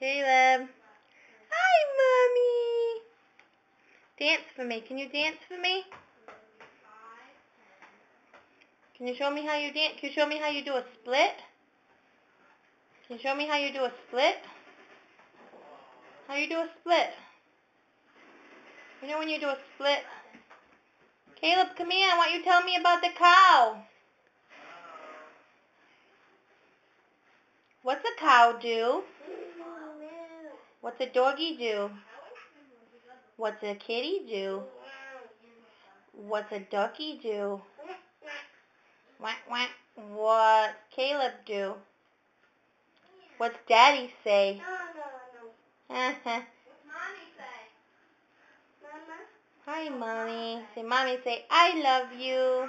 Caleb. Hi, Mommy. Dance for me. Can you dance for me? Can you show me how you dance? Can you show me how you do a split? Can you show me how you do a split? How you do a split? You know when you do a split? Caleb, come here. I want you to tell me about the cow. What's a cow do? What's a doggy do? What's a kitty do? What's a ducky do? Whack, whack. What Caleb do? What's Daddy say? What's Mommy say? Mama? Hi, Mommy. Say, Mommy, say, I love you.